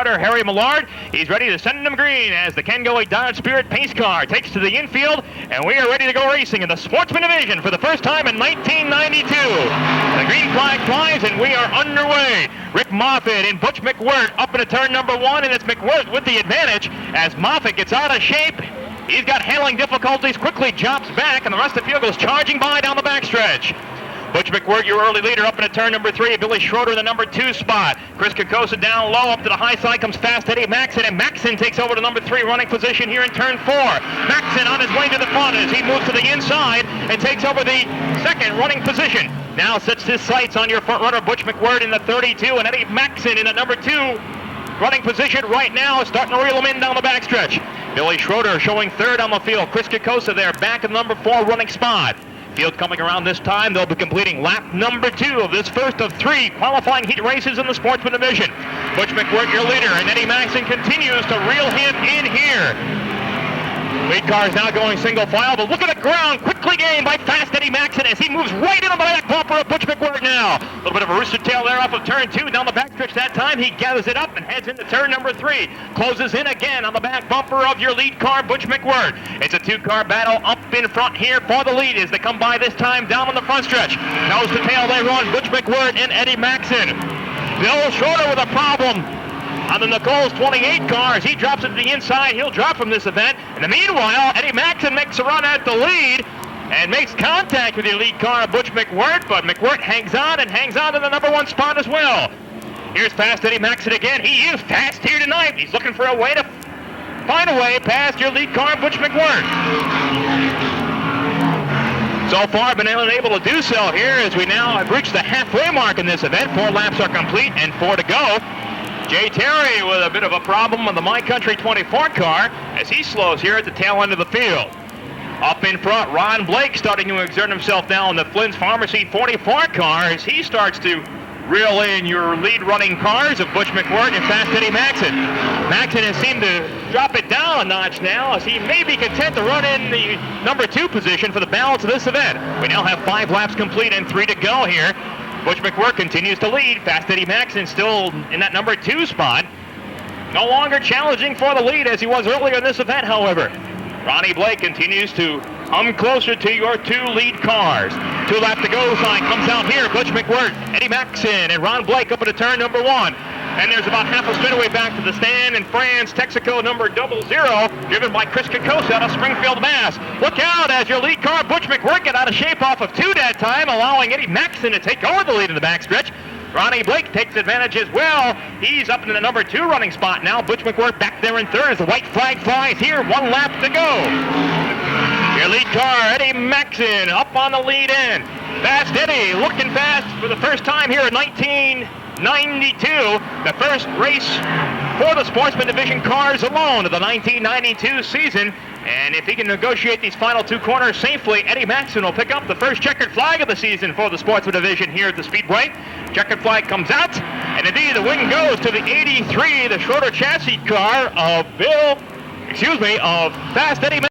Harry Millard. He's ready to send them green as the Kengo Dodge Spirit pace car takes to the infield, and we are ready to go racing in the Sportsman Division for the first time in 1992. The green flag flies, and we are underway. Rick Moffitt and Butch McWhirt up into turn number 1, and it's McWhirt with the advantage as Moffitt gets out of shape. He's got handling difficulties, quickly jumps back, and the rest of the field goes charging by down the backstretch. Butch McWhirt, your early leader, up into turn number 3. Billy Schroeder, the number 2 spot. Chris Kokosa down low, up to the high side comes Fast Eddie Maxson, and Maxson takes over the number 3 running position here in turn 4. Maxson on his way to the front as he moves to the inside and takes over the second running position. Now sets his sights on your front runner, Butch McWhirt, in the 32, and Eddie Maxson in the number 2 running position right now, starting to reel him in down the backstretch. Billy Schroeder showing third on the field. Chris Kokosa there, back in the number 4 running spot. Field coming around this time. They'll be completing lap number 2 of this first of 3 qualifying heat races in the Sportsman Division. Butch McWhirt, your leader, and Eddie Maxson continues to reel him in here. Lead car is now going single file, but look at the ground. Quickly gained by Fast Eddie Maxson as he moves right into the back bumper of Butch McWhirt now. A little bit of a rooster tail there off of turn 2. Down the backstretch that time, he gathers it up and heads into turn number 3. Closes in again on the back bumper of your lead car, Butch McWhirt. It's a 2-car battle up in front here for the lead as they come by this time down on the front stretch. Nose to tail they run, Butch McWhirt and Eddie Maxson. Bill Schroeder with a problem on the Nichols 28 car. As he drops it to the inside, he'll drop from this event. In the meanwhile, Eddie Maxson makes a run at the lead and makes contact with your lead car, Butch McWhirt, but McWhirt hangs on to the number 1 spot as well. Here's Fast Eddie Maxson again. He is fast here tonight. He's looking for a way to find a way past your lead car, Butch McWhirt. So far, been unable to do so here as we now have reached the halfway mark in this event. 4 laps are complete and 4 to go. Jay Terry with a bit of a problem on the My Country 24 car as he slows here at the tail end of the field. Up in front, Ron Blake starting to exert himself now in the Flynn's Pharmacy 44 car as he starts to reel in your lead running cars of Butch McWhirt and Fast Eddie Maxson. Maxson has seemed to drop it down a notch now as he may be content to run in the number 2 position for the balance of this event. We now have 5 laps complete and 3 to go here. Butch McWhirt continues to lead. Fast Eddie Maxson still in that number 2 spot. No longer challenging for the lead as he was earlier in this event, however. Ronnie Blake continues to come closer to your 2 lead cars. 2 laps to go sign comes out here. Butch McWhirt, Eddie Maxson, and Ron Blake up into turn number 1. And there's about half a straightaway back to the stand in France, Texaco number 00, driven by Chris Kokosa out of Springfield, Mass. Look out as your lead car, Butch McWhirt, get out of shape off of 2 that time, allowing Eddie Maxson to take over the lead in the backstretch. Ronnie Blake takes advantage as well. He's up in the number 2 running spot now. Butch McWhirt back there in third as the white flag flies here. 1 lap to go. Your lead car, Eddie Maxson, up on the lead end. Fast Eddie looking fast for the first time here in 1992. The first race for the Sportsman Division cars alone of the 1992 season. And if he can negotiate these final 2 corners safely, Eddie Maxson will pick up the first checkered flag of the season for the Sportsman Division here at the Speedway. Checkered flag comes out, and indeed the win goes to the 83, the Schroeder chassis car of Fast Eddie Maxson.